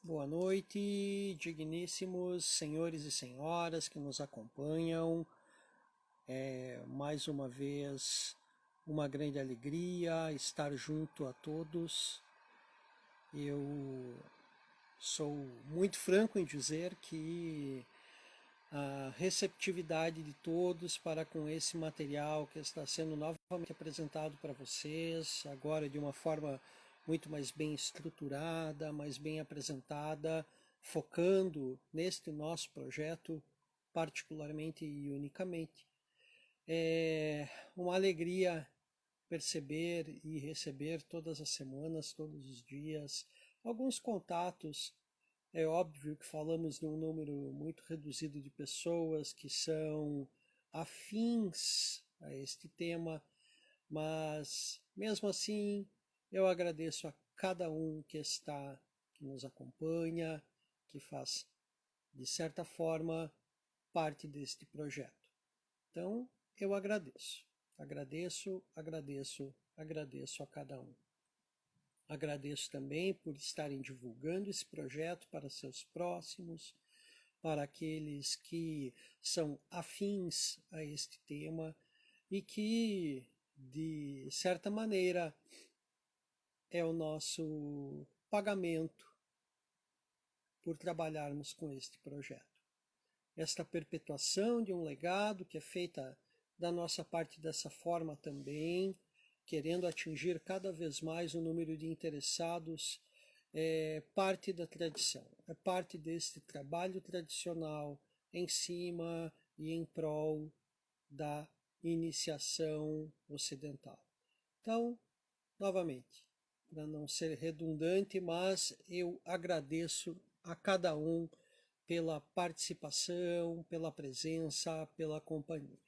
Boa noite, digníssimos senhores e senhoras que nos acompanham. Mais uma vez, uma grande alegria estar junto a todos. Eu sou muito franco em dizer que a receptividade de todos para com esse material que está sendo novamente apresentado para vocês, agora de uma forma muito mais bem estruturada, mais bem apresentada, focando neste nosso projeto particularmente e unicamente. É uma alegria perceber e receber todas as semanas, todos os dias, alguns contatos. É óbvio que falamos de um número muito reduzido de pessoas que são afins a este tema, mas mesmo assim eu agradeço a cada um que nos acompanha, que faz, de certa forma, parte deste projeto. Então, eu agradeço, agradeço a cada um. Agradeço também por estarem divulgando esse projeto para seus próximos, para aqueles que são afins a este tema e que, de certa maneira, é o nosso pagamento por trabalharmos com este projeto. Esta perpetuação de um legado que é feita da nossa parte dessa forma também, querendo atingir cada vez mais o número de interessados, é parte da tradição, é parte deste trabalho tradicional em cima e em prol da iniciação ocidental. Então, novamente, para não ser redundante, mas eu agradeço a cada um pela participação, pela presença, pela companhia.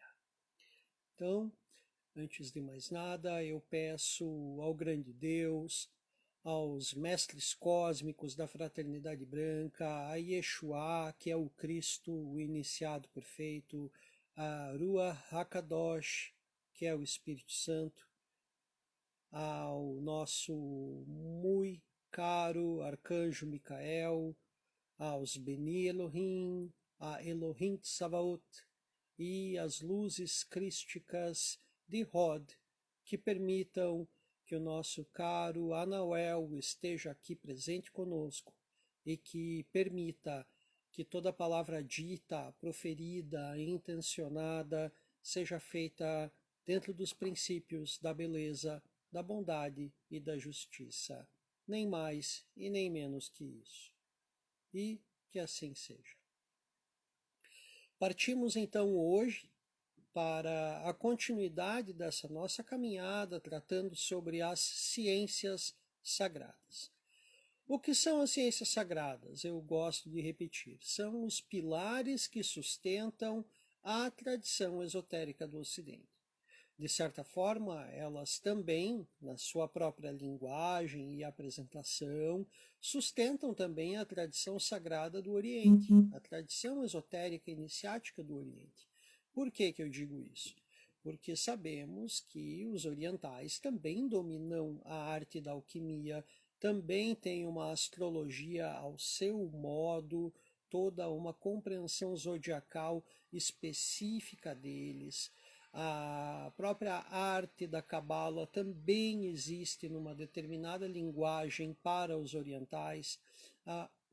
Então, antes de mais nada, eu peço ao grande Deus, aos mestres cósmicos da Fraternidade Branca, a Yeshua, que é o Cristo, o iniciado perfeito, a Ruach HaKadosh, que é o Espírito Santo, ao nosso muito caro Arcanjo Micael, aos Beni Elohim, a Elohim Tsavaot e as luzes crísticas de Hod, que permitam que o nosso caro Anauel esteja aqui presente conosco e que permita que toda palavra dita, proferida, intencionada, seja feita dentro dos princípios da beleza, da bondade e da justiça. Nem mais e nem menos que isso. E que assim seja. Partimos então hoje para a continuidade dessa nossa caminhada, tratando sobre as ciências sagradas. O que são as ciências sagradas? Eu gosto de repetir. São os pilares que sustentam a tradição esotérica do Ocidente. De certa forma, elas também, na sua própria linguagem e apresentação, sustentam também a tradição sagrada do Oriente, a tradição esotérica iniciática do Oriente. Por que eu digo isso? Porque sabemos que os orientais também dominam a arte da alquimia, também têm uma astrologia ao seu modo, toda uma compreensão zodiacal específica deles. A própria arte da Cabala também existe numa determinada linguagem para os orientais,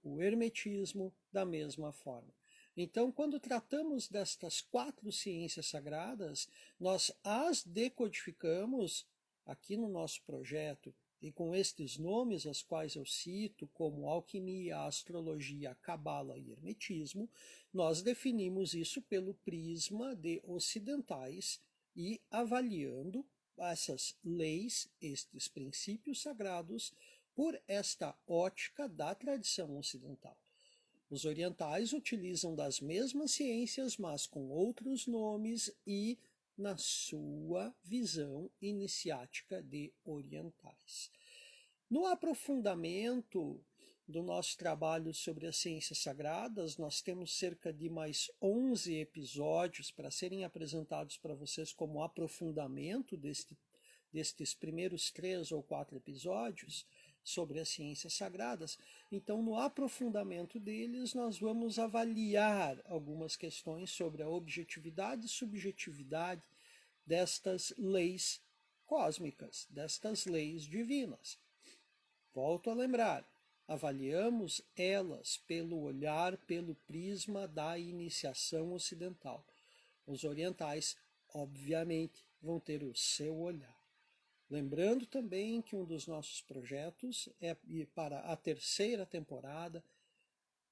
o hermetismo da mesma forma. Então, quando tratamos destas 4 ciências sagradas, nós as decodificamos aqui no nosso projeto e com estes nomes, as quais eu cito, como alquimia, astrologia, cabala e hermetismo, nós definimos isso pelo prisma de ocidentais e avaliando essas leis, estes princípios sagrados, por esta ótica da tradição ocidental. Os orientais utilizam das mesmas ciências, mas com outros nomes e na sua visão iniciática de orientais. No aprofundamento do nosso trabalho sobre as ciências sagradas, nós temos cerca de mais 11 episódios para serem apresentados para vocês como aprofundamento destes primeiros 3 ou 4 episódios sobre as ciências sagradas. Então, no aprofundamento deles, nós vamos avaliar algumas questões sobre a objetividade e subjetividade destas leis cósmicas, destas leis divinas. Volto a lembrar, avaliamos elas pelo olhar, pelo prisma da iniciação ocidental. Os orientais, obviamente, vão ter o seu olhar. Lembrando também que um dos nossos projetos é ir para a terceira temporada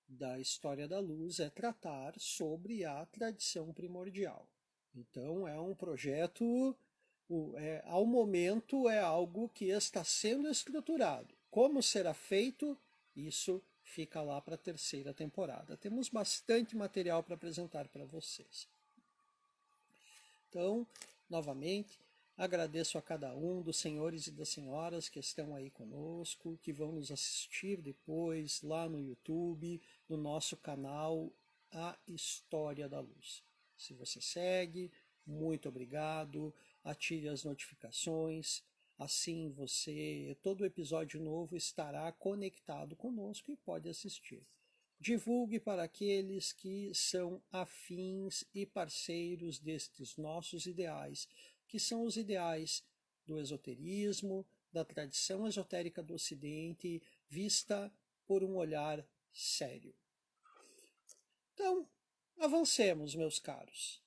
da História da Luz, é tratar sobre a tradição primordial. Então é um projeto, ao momento é algo que está sendo estruturado. Como será feito, isso fica lá para a terceira temporada. Temos bastante material para apresentar para vocês. Então, novamente, agradeço a cada um dos senhores e das senhoras que estão aí conosco, que vão nos assistir depois lá no YouTube, no nosso canal A História da Luz. Se você segue, muito obrigado, ative as notificações, assim todo episódio novo estará conectado conosco e pode assistir. Divulgue para aqueles que são afins e parceiros destes nossos ideais, que são os ideais do esoterismo, da tradição esotérica do Ocidente, vista por um olhar sério. Então, avancemos, meus caros.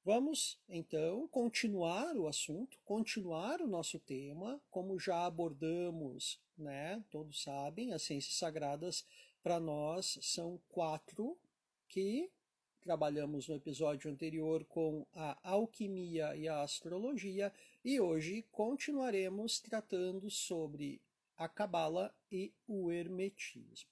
Vamos, então, continuar o assunto, continuar o nosso tema, como já abordamos, né? Todos sabem, as ciências sagradas para nós são 4 que trabalhamos no episódio anterior com a alquimia e a astrologia, e hoje continuaremos tratando sobre a cabala e o hermetismo.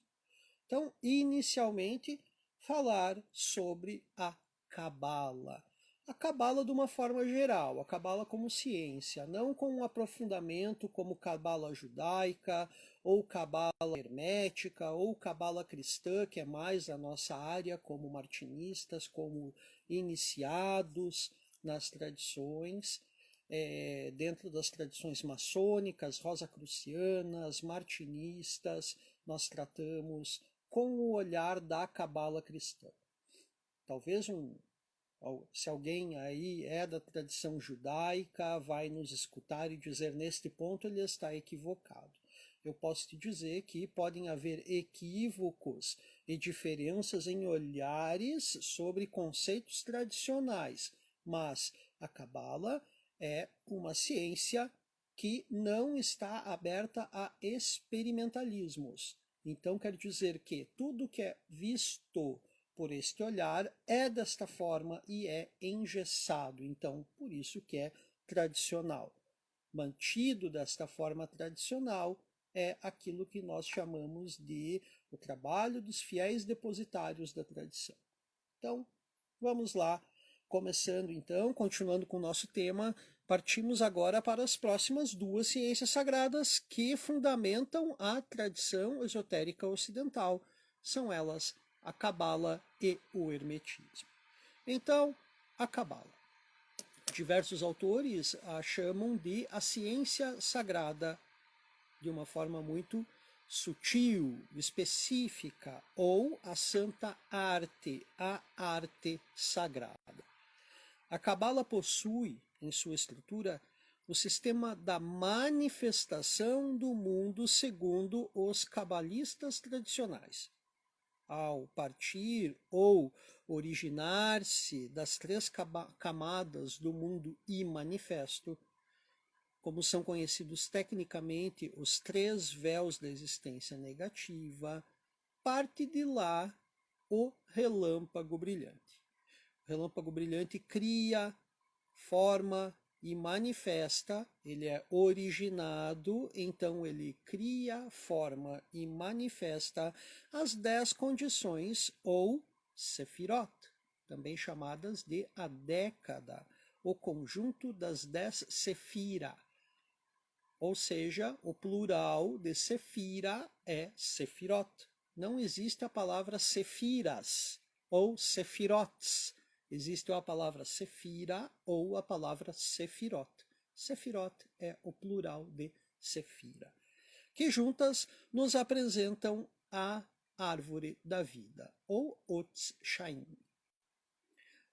Então, inicialmente, falar sobre a cabala. A cabala de uma forma geral, a cabala como ciência, não com um aprofundamento como cabala judaica, ou cabala hermética, ou cabala cristã, que é mais a nossa área, como martinistas, como iniciados nas tradições, dentro das tradições maçônicas, rosacrucianas, martinistas, nós tratamos com o olhar da cabala cristã. Talvez se alguém aí é da tradição judaica, vai nos escutar e dizer neste ponto ele está equivocado. Eu posso te dizer que podem haver equívocos e diferenças em olhares sobre conceitos tradicionais, mas a cabala é uma ciência que não está aberta a experimentalismos. Então quer dizer que tudo que é visto por este olhar é desta forma e é engessado, então por isso que é tradicional. Mantido desta forma tradicional é aquilo que nós chamamos de o trabalho dos fiéis depositários da tradição. Então, vamos lá, começando então, continuando com o nosso tema, partimos agora para as próximas 2 ciências sagradas que fundamentam a tradição esotérica ocidental. São elas a cabala e o hermetismo. Então, a cabala. Diversos autores a chamam de a ciência sagrada, de uma forma muito sutil, específica, ou a santa arte, a arte sagrada. A cabala possui, em sua estrutura, o sistema da manifestação do mundo segundo os cabalistas tradicionais. Ao partir ou originar-se das 3 camadas do mundo imanifesto, como são conhecidos tecnicamente os 3 véus da existência negativa, parte de lá o relâmpago brilhante. O relâmpago brilhante cria, forma e manifesta, ele é originado, então ele cria, forma e manifesta as 10 condições ou sefirot, também chamadas de a década, o conjunto das 10 sefira. Ou seja, o plural de sefira é sefirot. Não existe a palavra sefiras ou sefirotes. Existe a palavra sefira ou a palavra sefirot. Sefirot é o plural de sefira. que juntas nos apresentam a árvore da vida, ou Ots Shain.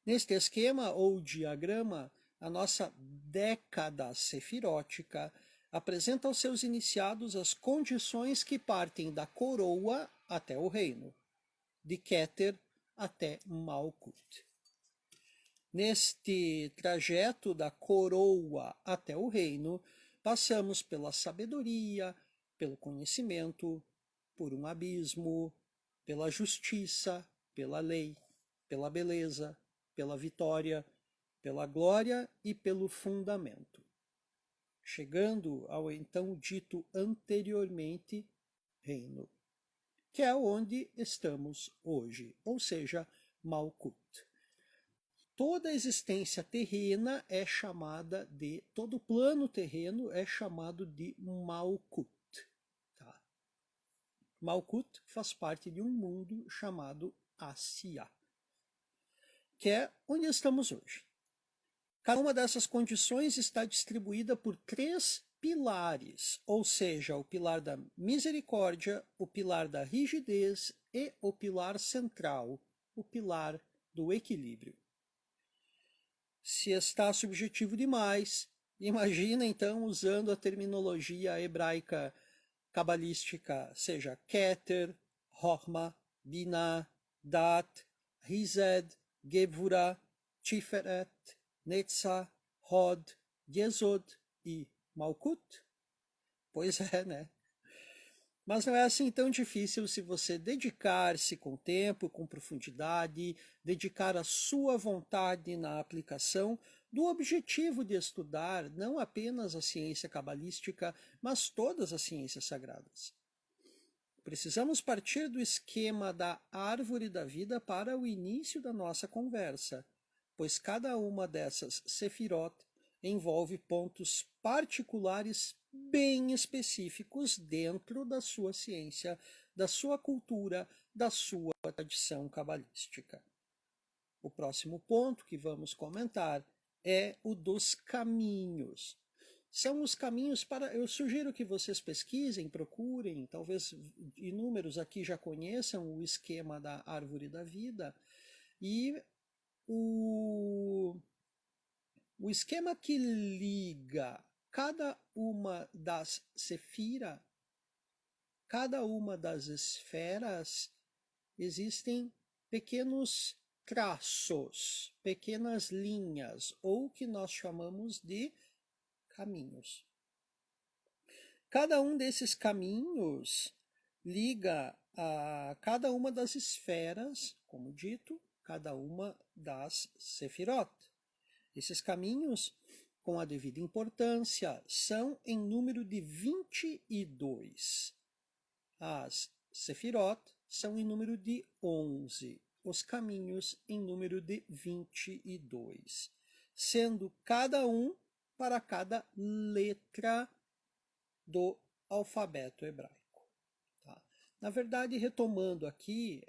Neste esquema ou diagrama, a nossa década sefirótica apresenta aos seus iniciados as condições que partem da coroa até o reino, de Keter até Malkut. Neste trajeto da coroa até o reino, passamos pela sabedoria, pelo conhecimento, por um abismo, pela justiça, pela lei, pela beleza, pela vitória, pela glória e pelo fundamento, chegando ao então dito anteriormente reino, que é onde estamos hoje, ou seja, Malkut. Toda a existência terrena é chamada de, todo o plano terreno é chamado de Malkut. Tá? Malkut faz parte de um mundo chamado Asya, que é onde estamos hoje. Cada uma dessas condições está distribuída por 3 pilares, ou seja, o pilar da misericórdia, o pilar da rigidez e o pilar central, o pilar do equilíbrio. Se está subjetivo demais, imagina então usando a terminologia hebraica cabalística, seja Keter, Chochma, Binah, Dat, Hesed, Gevurah, Tiferet, Netzah, Hod, Yesod e Malkut? Pois é, né? Mas não é assim tão difícil se você dedicar-se com tempo, com profundidade, dedicar a sua vontade na aplicação do objetivo de estudar não apenas a ciência cabalística, mas todas as ciências sagradas. Precisamos partir do esquema da árvore da vida para o início da nossa conversa, pois cada uma dessas sefirot envolve pontos particulares bem específicos dentro da sua ciência, da sua cultura, da sua tradição cabalística. O próximo ponto que vamos comentar é o dos caminhos. São os caminhos para... Eu sugiro que vocês pesquisem, procurem, talvez inúmeros aqui já conheçam o esquema da árvore da vida, e o esquema que liga cada uma das sefira, cada uma das esferas, existem pequenos traços, pequenas linhas, ou que nós chamamos de caminhos. Cada um desses caminhos liga a cada uma das esferas, como dito, cada uma das sefirot. Esses caminhos, com a devida importância, são em número de 22. As sefirot são em número de 11. Os caminhos em número de 22, sendo cada um para cada letra do alfabeto hebraico. Tá? Na verdade, retomando aqui,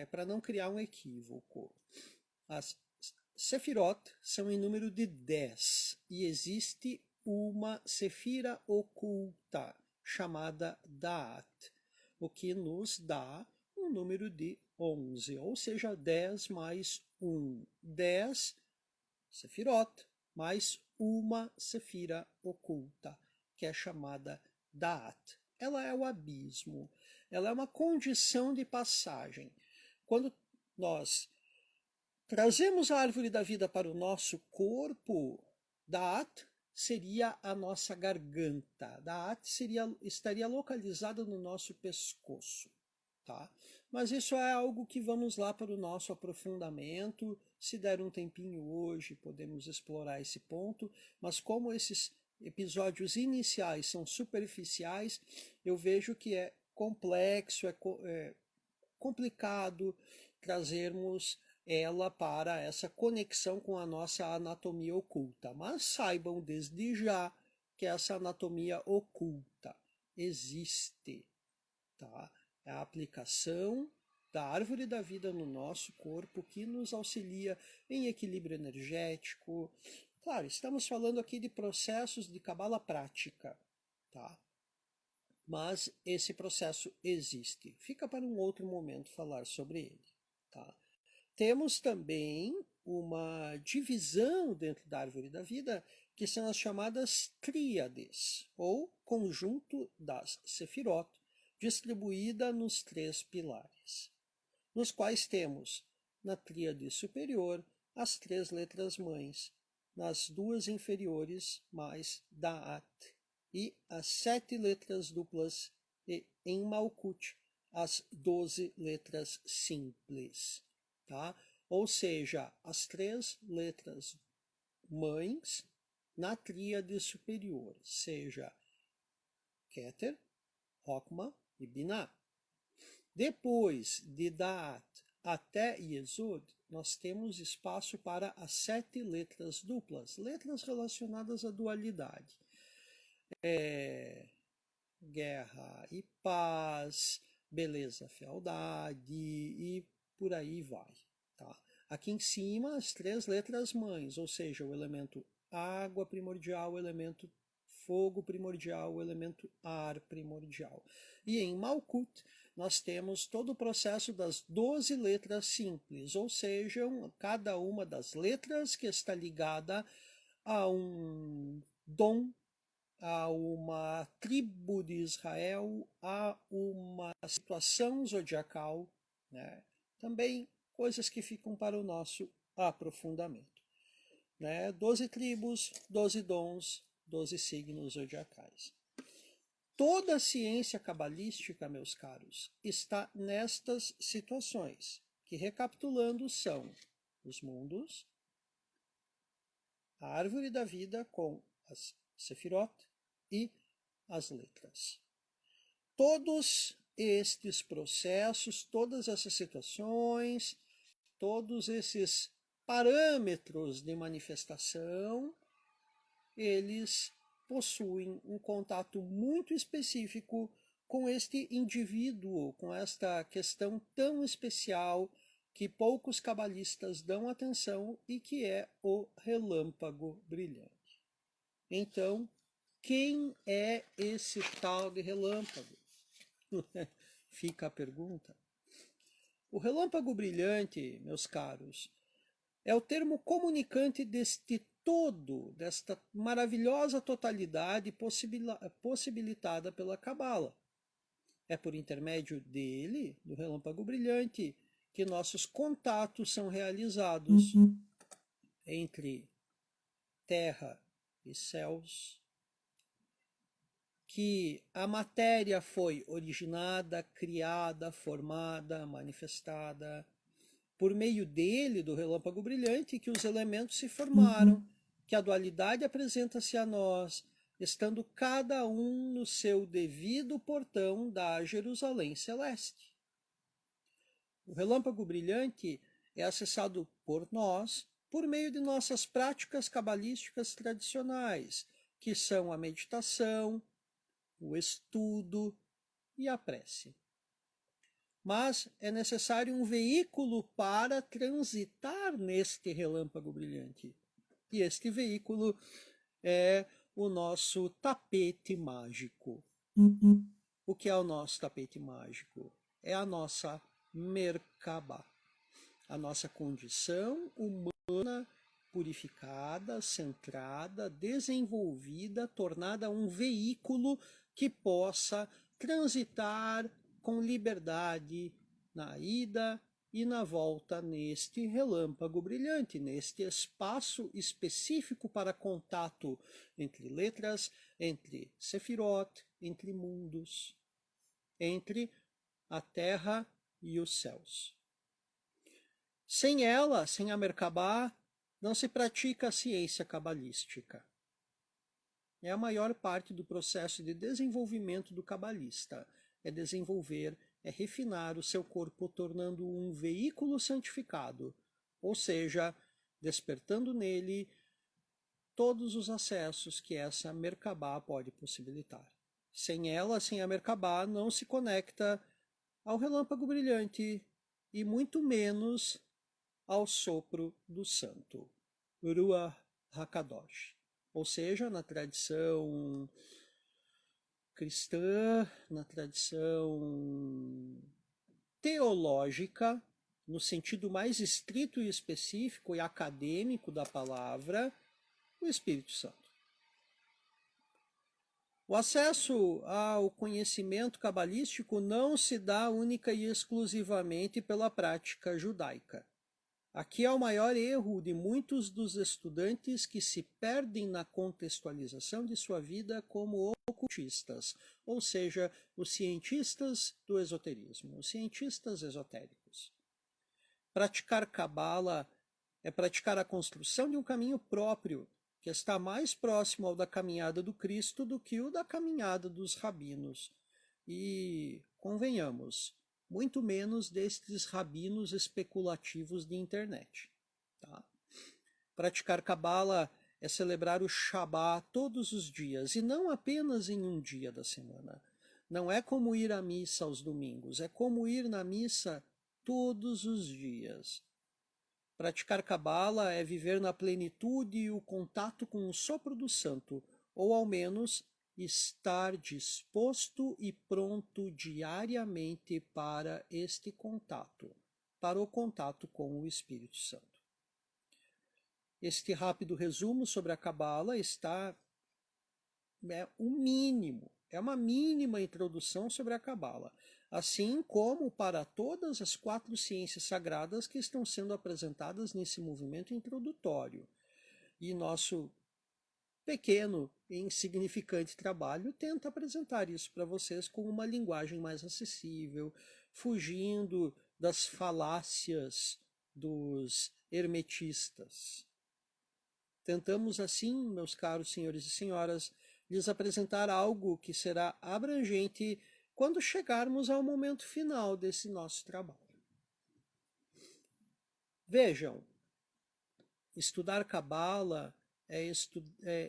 para não criar um equívoco, as sefirot são em número de 10 e existe uma sefira oculta chamada Daat, o que nos dá um número de 11, ou seja, 10 mais 1. 10 sefirot mais uma sefira oculta, que é chamada Daat. Ela é o abismo, ela é uma condição de passagem. Quando nós trazemos a árvore da vida para o nosso corpo, Daat seria a nossa garganta. Daat estaria localizada no nosso pescoço. Tá? Mas isso é algo que vamos lá para o nosso aprofundamento. Se der um tempinho hoje, podemos explorar esse ponto. Mas como esses episódios iniciais são superficiais, eu vejo que é complexo, é complicado trazermos ela para essa conexão com a nossa anatomia oculta. Mas saibam desde já que essa anatomia oculta existe, tá? É a aplicação da árvore da vida no nosso corpo que nos auxilia em equilíbrio energético. Claro, estamos falando aqui de processos de cabala prática, tá? mas esse processo existe. Fica para um outro momento falar sobre ele. Tá? Temos também uma divisão dentro da árvore da vida, que são as chamadas tríades, ou conjunto das Sefirot, distribuída nos 3 pilares, nos quais temos, na tríade superior, as 3 letras mães, nas 2 inferiores, mais Da'at, e as 7 letras duplas, e em Malkut, as 12 letras simples. Tá? Ou seja, as 3 letras mães na tríade superior, seja Keter, Hokmah e Binah. Depois de Da'at até Yesod, nós temos espaço para as 7 letras duplas, letras relacionadas à dualidade. Guerra e paz, beleza, fealdade e por aí vai. Tá? Aqui em cima, as 3 letras mães, ou seja, o elemento água primordial, o elemento fogo primordial, o elemento ar primordial. E em Malkut, nós temos todo o processo das 12 letras simples, ou seja, cada uma das letras que está ligada a um dom, a uma tribo de Israel, a uma situação zodiacal, né? Também coisas que ficam para o nosso aprofundamento. Né? 12 tribos, 12 dons, 12 signos zodiacais. Toda a ciência cabalística, meus caros, está nestas situações, que recapitulando são os mundos, a árvore da vida com as Sefirot e as letras. Todos estes processos, todas essas situações, todos esses parâmetros de manifestação, eles possuem um contato muito específico com este indivíduo, com esta questão tão especial que poucos cabalistas dão atenção e que é o relâmpago brilhante. Então, quem é esse tal de relâmpago? Fica a pergunta. O relâmpago brilhante, meus caros, é o termo comunicante deste todo, desta maravilhosa totalidade possibilitada pela Cabala. É por intermédio dele, do relâmpago brilhante, que nossos contatos são realizados entre terra e céus, que a matéria foi originada, criada, formada, manifestada, por meio dele, do relâmpago brilhante, que os elementos se formaram, que a dualidade apresenta-se a nós, estando cada um no seu devido portão da Jerusalém Celeste. O relâmpago brilhante é acessado por nós por meio de nossas práticas cabalísticas tradicionais, que são a meditação, o estudo e a prece. Mas é necessário um veículo para transitar neste relâmpago brilhante. E este veículo é o nosso tapete mágico. O que é o nosso tapete mágico? É a nossa Merkabah, a nossa condição humana purificada, centrada, desenvolvida, tornada um veículo que possa transitar com liberdade na ida e na volta neste relâmpago brilhante, neste espaço específico para contato entre letras, entre Sefirot, entre mundos, entre a terra e os céus. Sem ela, sem a Merkabah, não se pratica a ciência cabalística. É a maior parte do processo de desenvolvimento do cabalista. É desenvolver, é refinar o seu corpo, tornando um veículo santificado, ou seja, despertando nele todos os acessos que essa Merkabah pode possibilitar. Sem ela, sem a Merkabah, não se conecta ao relâmpago brilhante e muito menos ao sopro do santo, Ruach HaKadosh. Ou seja, na tradição cristã, na tradição teológica, no sentido mais estrito e específico e acadêmico da palavra, o Espírito Santo. O acesso ao conhecimento cabalístico não se dá única e exclusivamente pela prática judaica. Aqui é o maior erro de muitos dos estudantes que se perdem na contextualização de sua vida como ocultistas, ou seja, os cientistas do esoterismo, os cientistas esotéricos. Praticar Cabala é praticar a construção de um caminho próprio, que está mais próximo ao da caminhada do Cristo do que o da caminhada dos rabinos. E, convenhamos, muito menos destes rabinos especulativos de internet. Tá? Praticar Cabala é celebrar o Shabá todos os dias, e não apenas em um dia da semana. Não é como ir à missa aos domingos, é como ir na missa todos os dias. Praticar Cabala é viver na plenitude e o contato com o sopro do santo, ou ao menos estar disposto e pronto diariamente para este contato, para o contato com o Espírito Santo. Este rápido resumo sobre a Cabala está o mínimo, é uma mínima introdução sobre a Cabala, assim como para todas as 4 ciências sagradas que estão sendo apresentadas nesse movimento introdutório. E nosso pequeno e insignificante trabalho tenta apresentar isso para vocês com uma linguagem mais acessível, fugindo das falácias dos hermetistas. Tentamos assim, meus caros senhores e senhoras, lhes apresentar algo que será abrangente quando chegarmos ao momento final desse nosso trabalho. Vejam, estudar Cabala é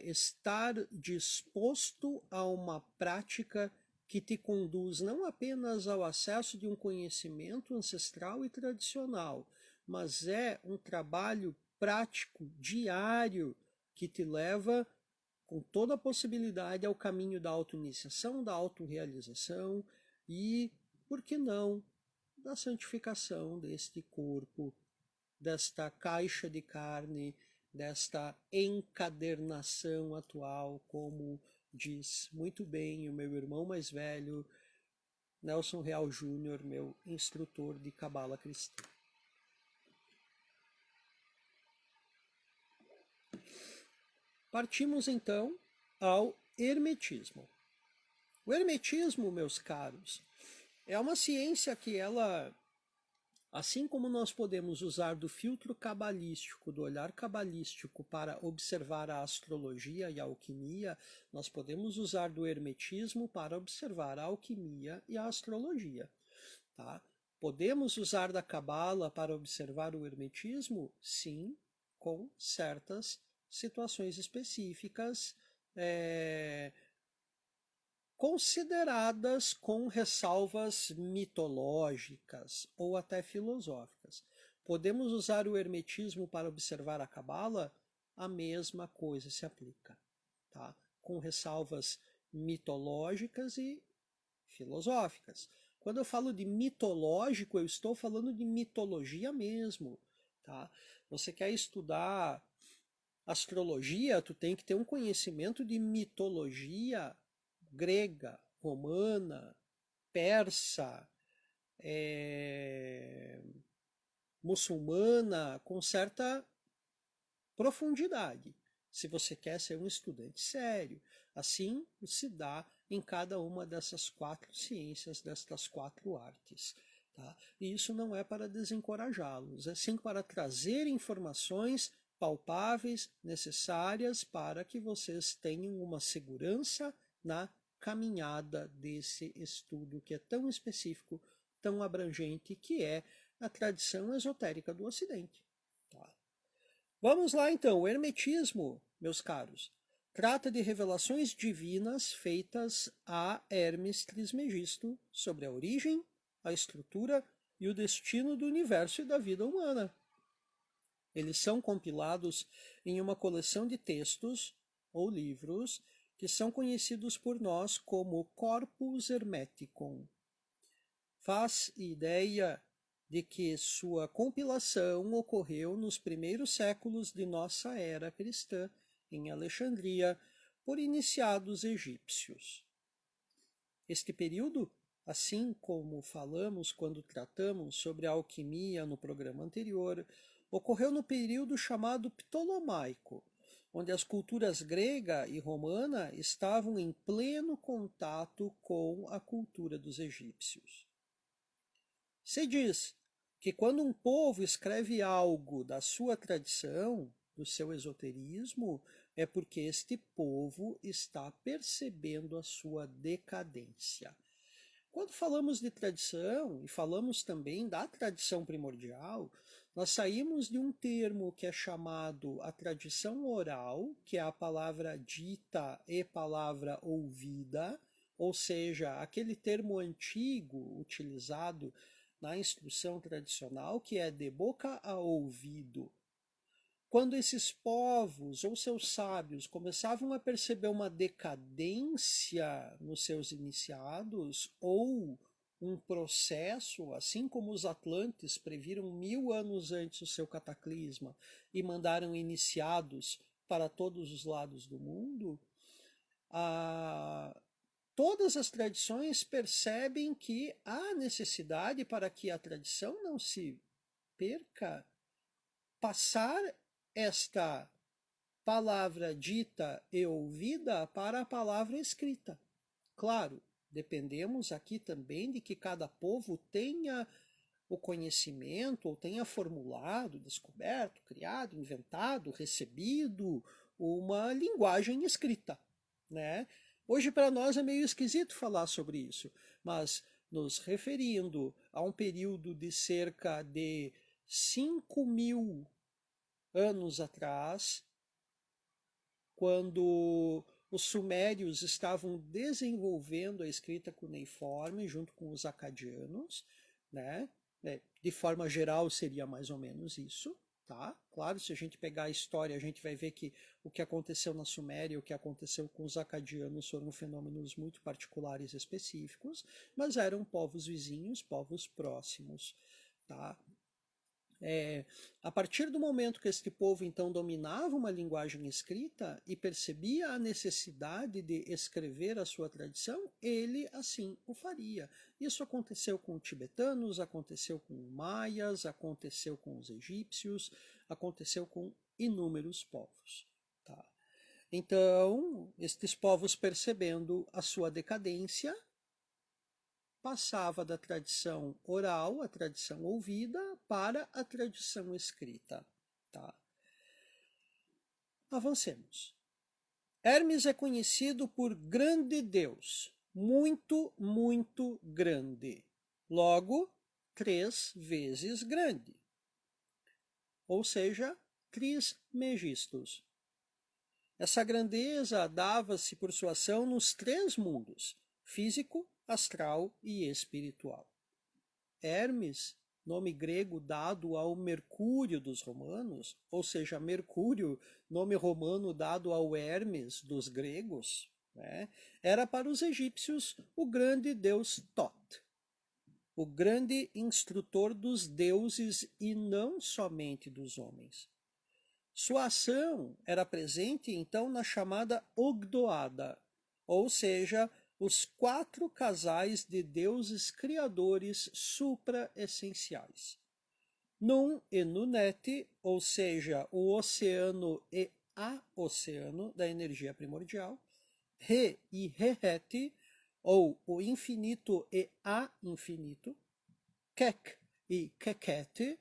estar disposto a uma prática que te conduz não apenas ao acesso de um conhecimento ancestral e tradicional, mas é um trabalho prático, diário, que te leva com toda a possibilidade ao caminho da autoiniciação, da autorrealização e, por que não, da santificação deste corpo, desta caixa de carne, desta encadernação atual, como diz muito bem o meu irmão mais velho, Nelson Real Júnior, meu instrutor de Cabala Cristã. Partimos então ao hermetismo. O hermetismo, meus caros, é uma ciência que ela, assim como nós podemos usar do filtro cabalístico, do olhar cabalístico para observar a astrologia e a alquimia, nós podemos usar do hermetismo para observar a alquimia e a astrologia. Tá? Podemos usar da cabala para observar o hermetismo? Sim, com certas situações específicas, consideradas com ressalvas mitológicas ou até filosóficas. Podemos usar o hermetismo para observar a cabala? A mesma coisa se aplica, tá? Com ressalvas mitológicas e filosóficas. Quando eu falo de mitológico, eu estou falando de mitologia mesmo, tá? Você quer estudar astrologia, tu tem que ter um conhecimento de mitologia grega, romana, persa, muçulmana, com certa profundidade, se você quer ser um estudante sério. Assim se dá em cada uma dessas 4 ciências, destas 4 artes. Tá? E isso não é para desencorajá-los, é sim para trazer informações palpáveis, necessárias para que vocês tenham uma segurança na caminhada desse estudo que é tão específico, tão abrangente, que é a tradição esotérica do Ocidente. Tá? Vamos lá então, o hermetismo, meus caros, trata de revelações divinas feitas a Hermes Trismegisto sobre a origem, a estrutura e o destino do universo e da vida humana. Eles são compilados em uma coleção de textos ou livros que são conhecidos por nós como Corpus Hermeticum. Faz ideia de que sua compilação ocorreu nos primeiros séculos de nossa era cristã, em Alexandria, por iniciados egípcios. Este período, assim como falamos quando tratamos sobre a alquimia no programa anterior, ocorreu no período chamado Ptolomaico, onde as culturas grega e romana estavam em pleno contato com a cultura dos egípcios. Se diz que quando um povo escreve algo da sua tradição, do seu esoterismo, é porque este povo está percebendo a sua decadência. Quando falamos de tradição, e falamos também da tradição primordial, nós saímos de um termo que é chamado a tradição oral, que é a palavra dita e palavra ouvida, ou seja, aquele termo antigo utilizado na instrução tradicional, que é de boca a ouvido. Quando esses povos ou seus sábios começavam a perceber uma decadência nos seus iniciados, ou um processo, assim como os atlantes previram 1000 anos antes o seu cataclisma e mandaram iniciados para todos os lados do mundo, todas as tradições percebem que há necessidade para que a tradição não se perca, passar esta palavra dita e ouvida para a palavra escrita. Claro, dependemos aqui também de que cada povo tenha o conhecimento, ou tenha formulado, descoberto, criado, inventado, recebido uma linguagem escrita, né? Hoje para nós é meio esquisito falar sobre isso, mas nos referindo a um período de cerca de 5.000 anos atrás, quando os sumérios estavam desenvolvendo a escrita cuneiforme junto com os acadianos, né? De forma geral seria mais ou menos isso, tá? Claro, se a gente pegar a história, a gente vai ver que o que aconteceu na Suméria, o que aconteceu com os acadianos foram fenômenos muito particulares e específicos, mas eram povos vizinhos, povos próximos, tá? A partir do momento que este povo então dominava uma linguagem escrita e percebia a necessidade de escrever a sua tradição, ele assim o faria. Isso aconteceu com os tibetanos, aconteceu com os maias, aconteceu com os egípcios, aconteceu com inúmeros povos. Tá? Então, estes povos percebendo a sua decadência, passava da tradição oral, a tradição ouvida, para a tradição escrita. Tá? Avancemos. Hermes é conhecido por grande Deus, muito, muito grande. Logo, 3 vezes grande. Ou seja, Trismegistus. Essa grandeza dava-se por sua ação nos 3 mundos, físico, astral e espiritual. Hermes, nome grego dado ao Mercúrio dos romanos, ou seja, Mercúrio, nome romano dado ao Hermes dos gregos, né, era para os egípcios o grande deus Thoth, o grande instrutor dos deuses e não somente dos homens. Sua ação era presente então na chamada Ogdoada, ou seja, os 4 casais de deuses criadores supra-essenciais. Num e Nunete, ou seja, o oceano e a oceano da energia primordial. Re e Rehete, ou o infinito e a infinito. Kek e Kekete,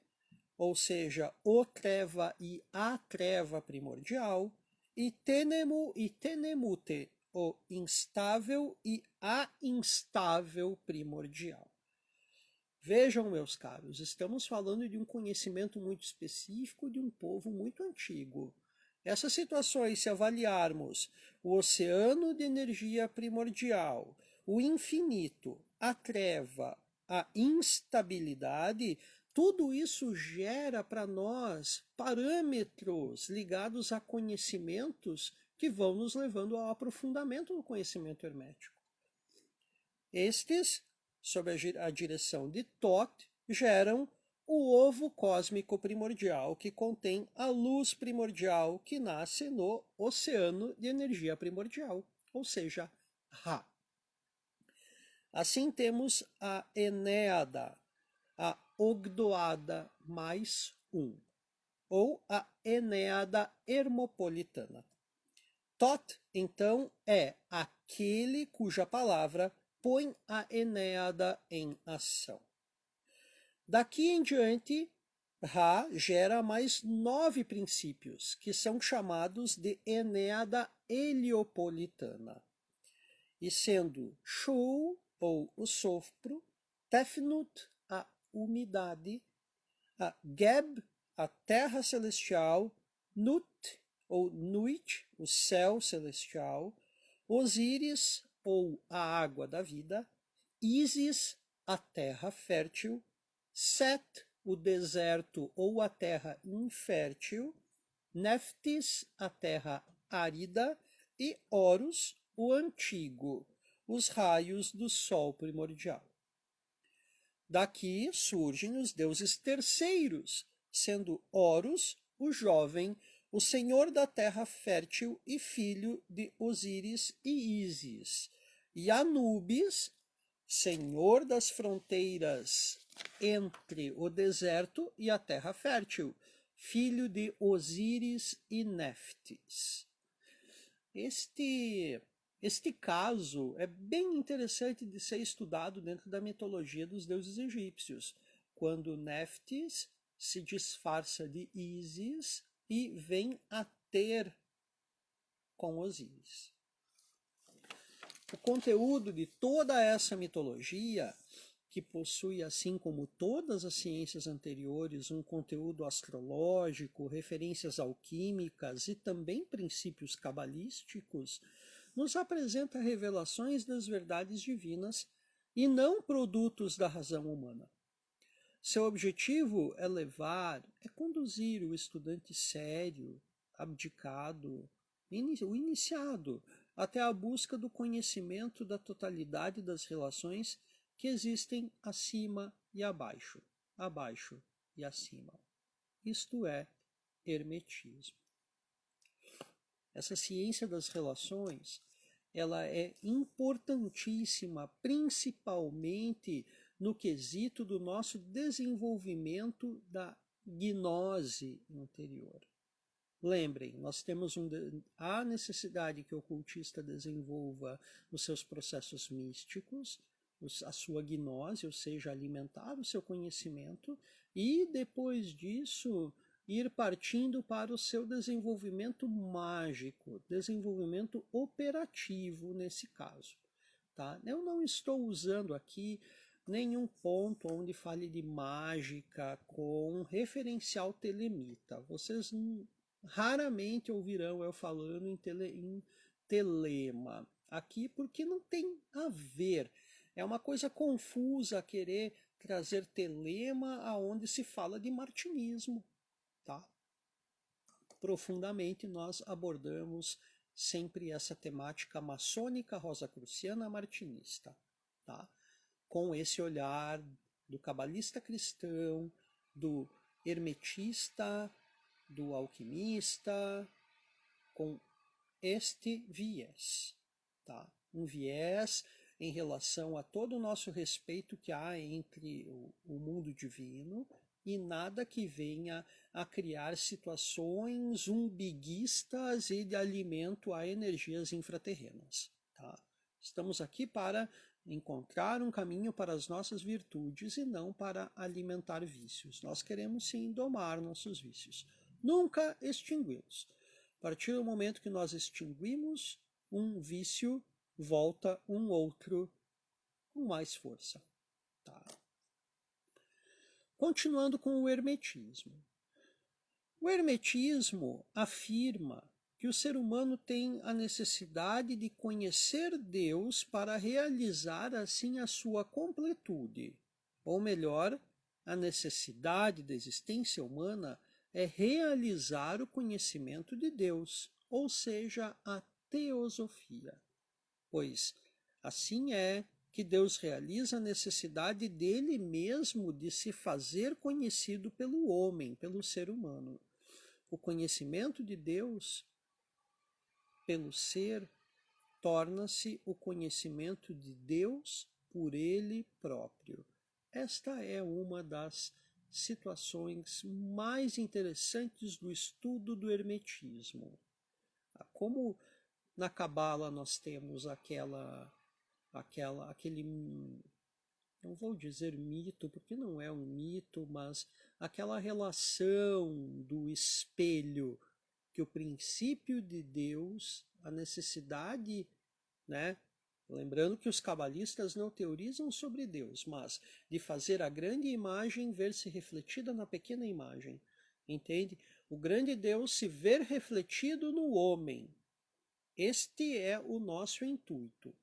ou seja, o treva e a treva primordial. E Tenemu e Tenemute, o instável e a instável primordial. Vejam, meus caros, estamos falando de um conhecimento muito específico de um povo muito antigo. Essas situações, se avaliarmos o oceano de energia primordial, o infinito, a treva, a instabilidade, tudo isso gera para nós parâmetros ligados a conhecimentos que vão nos levando ao aprofundamento do conhecimento hermético. Estes, sob a direção de Thoth, geram o ovo cósmico primordial, que contém a luz primordial que nasce no oceano de energia primordial, ou seja, Ra. Assim temos a Enéada, a Ogdoada mais um, ou a Enéada hermopolitana. Thoth, então, é aquele cuja palavra põe a Enéada em ação. Daqui em diante, Ra gera mais 9 princípios, que são chamados de Enéada heliopolitana. E sendo Shu, ou o sopro, Tefnut, a umidade, a Geb, a terra celestial, Nut, ou Nuit, o céu celestial, Osíris, ou a água da vida, Ísis, a terra fértil, Set, o deserto ou a terra infértil, Neftis, a terra árida, e Horus, o antigo, os raios do sol primordial. Daqui surgem os deuses terceiros, sendo Horus, o jovem, o senhor da terra fértil e filho de Osíris e Ísis, e Anubis, senhor das fronteiras entre o deserto e a terra fértil, filho de Osíris e Neftis. Este caso é bem interessante de ser estudado dentro da mitologia dos deuses egípcios, quando Neftis se disfarça de Ísis e vem a ter com Osíris. O conteúdo de toda essa mitologia, que possui, assim como todas as ciências anteriores, um conteúdo astrológico, referências alquímicas e também princípios cabalísticos, nos apresenta revelações das verdades divinas e não produtos da razão humana. Seu objetivo é conduzir o estudante sério, abdicado, o iniciado, até a busca do conhecimento da totalidade das relações que existem acima e abaixo, abaixo e acima. Isto é hermetismo. Essa ciência das relações, ela é importantíssima, principalmente no quesito do nosso desenvolvimento da gnose interior. Lembrem, nós temos a necessidade que o ocultista desenvolva os seus processos místicos, a sua gnose, ou seja, alimentar o seu conhecimento, e depois disso ir partindo para o seu desenvolvimento mágico, desenvolvimento operativo nesse caso. Tá? Eu não estou usando aqui nenhum ponto onde fale de mágica com referencial telemita. Vocês raramente ouvirão eu falando em telema aqui, porque não tem a ver. É uma coisa confusa querer trazer telema aonde se fala de martinismo. Tá? Profundamente nós abordamos sempre essa temática maçônica rosacruciana martinista, tá? Com esse olhar do cabalista cristão, do hermetista, do alquimista, com este viés, tá? Um viés em relação a todo o nosso respeito que há entre o mundo divino e nada que venha a criar situações umbiguistas e de alimento a energias infraterrenas. Tá? Estamos aqui para encontrar um caminho para as nossas virtudes e não para alimentar vícios. Nós queremos sim domar nossos vícios, nunca extingui-los. A partir do momento que nós extinguimos um vício, volta um outro com mais força. Tá? Continuando com o hermetismo. O hermetismo afirma que o ser humano tem a necessidade de conhecer Deus para realizar assim a sua completude. Ou melhor, a necessidade da existência humana é realizar o conhecimento de Deus, ou seja, a teosofia, pois assim é que Deus realiza a necessidade dele mesmo de se fazer conhecido pelo homem, pelo ser humano. O conhecimento de Deus pelo ser torna-se o conhecimento de Deus por ele próprio. Esta é uma das situações mais interessantes do estudo do hermetismo. Como na Cabala nós temos aquele, não vou dizer mito, porque não é um mito, mas aquela relação do espelho, que o princípio de Deus, a necessidade, né? Lembrando que os cabalistas não teorizam sobre Deus, mas de fazer a grande imagem ver-se refletida na pequena imagem. Entende? O grande Deus se ver refletido no homem. Este é o nosso intuito.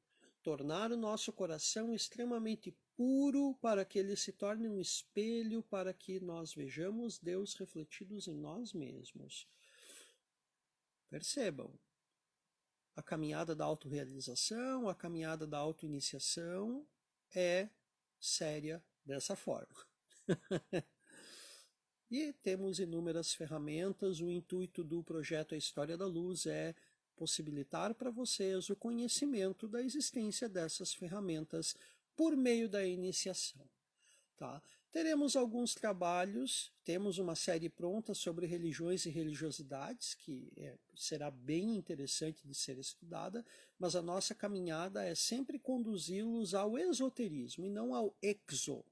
Tornar o nosso coração extremamente puro para que ele se torne um espelho para que nós vejamos Deus refletidos em nós mesmos. Percebam, a caminhada da autorrealização, a caminhada da autoiniciação é séria dessa forma. E temos inúmeras ferramentas. O intuito do projeto A História da Luz é possibilitar para vocês o conhecimento da existência dessas ferramentas por meio da iniciação. Tá? Teremos alguns trabalhos, temos uma série pronta sobre religiões e religiosidades, que será bem interessante de ser estudada, mas a nossa caminhada é sempre conduzi-los ao esoterismo e não ao exo.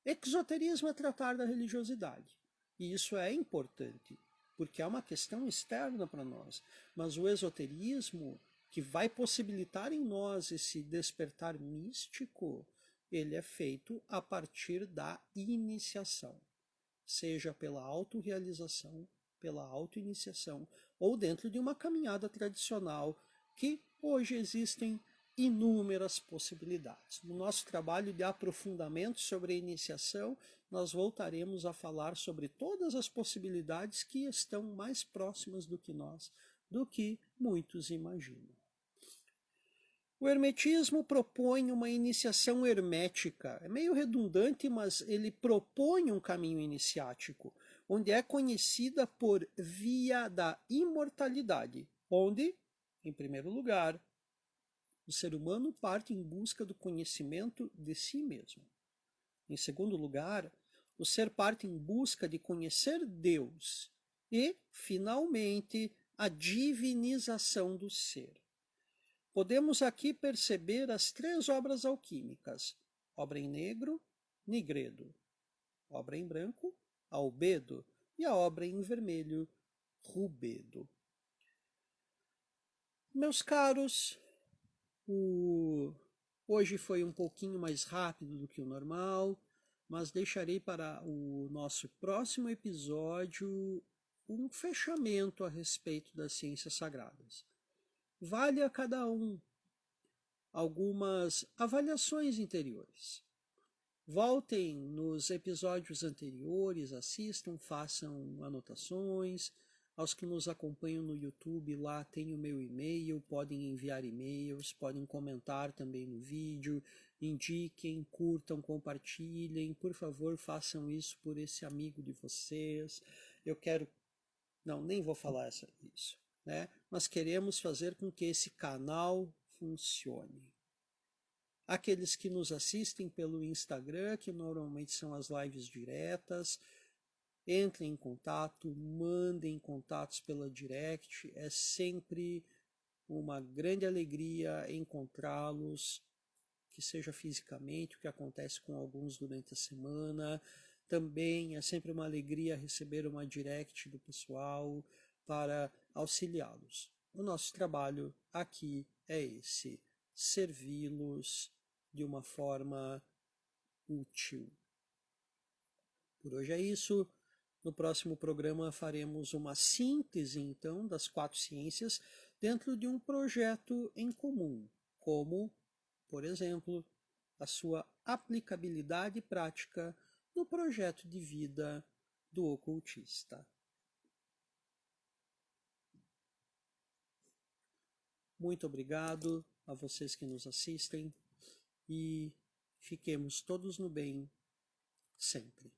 Exoterismo é tratar da religiosidade, e isso é importante, porque é uma questão externa para nós, mas o esoterismo, que vai possibilitar em nós esse despertar místico, ele é feito a partir da iniciação, seja pela autorrealização, pela autoiniciação, ou dentro de uma caminhada tradicional, que hoje existem inúmeras possibilidades. No nosso trabalho de aprofundamento sobre a iniciação, nós voltaremos a falar sobre todas as possibilidades que estão mais próximas do que nós, do que muitos imaginam. O hermetismo propõe uma iniciação hermética. É meio redundante, mas ele propõe um caminho iniciático, onde é conhecida por via da imortalidade, onde, em primeiro lugar, o ser humano parte em busca do conhecimento de si mesmo. Em segundo lugar, o ser parte em busca de conhecer Deus e, finalmente, a divinização do ser. Podemos aqui perceber as três obras alquímicas: obra em negro, nigredo; obra em branco, albedo; e a obra em vermelho, rubedo. Meus caros, hoje foi um pouquinho mais rápido do que o normal, mas deixarei para o nosso próximo episódio um fechamento a respeito das ciências sagradas. Vale a cada um algumas avaliações interiores. Voltem nos episódios anteriores, assistam, façam anotações. Aos que nos acompanham no YouTube, lá tem o meu e-mail, podem enviar e-mails, podem comentar também no vídeo, indiquem, curtam, compartilhem. Por favor, façam isso por esse amigo de vocês. Eu quero... Não, nem vou falar isso. Né? Nós queremos fazer com que esse canal funcione. Aqueles que nos assistem pelo Instagram, que normalmente são as lives diretas, entrem em contato, mandem contatos pela direct, é sempre uma grande alegria encontrá-los, que seja fisicamente, o que acontece com alguns durante a semana. Também é sempre uma alegria receber uma direct do pessoal para auxiliá-los. O nosso trabalho aqui é esse: servi-los de uma forma útil. Por hoje é isso. No próximo programa faremos uma síntese, então, das 4 ciências dentro de um projeto em comum, como, por exemplo, a sua aplicabilidade prática no projeto de vida do ocultista. Muito obrigado a vocês que nos assistem e fiquemos todos no bem sempre.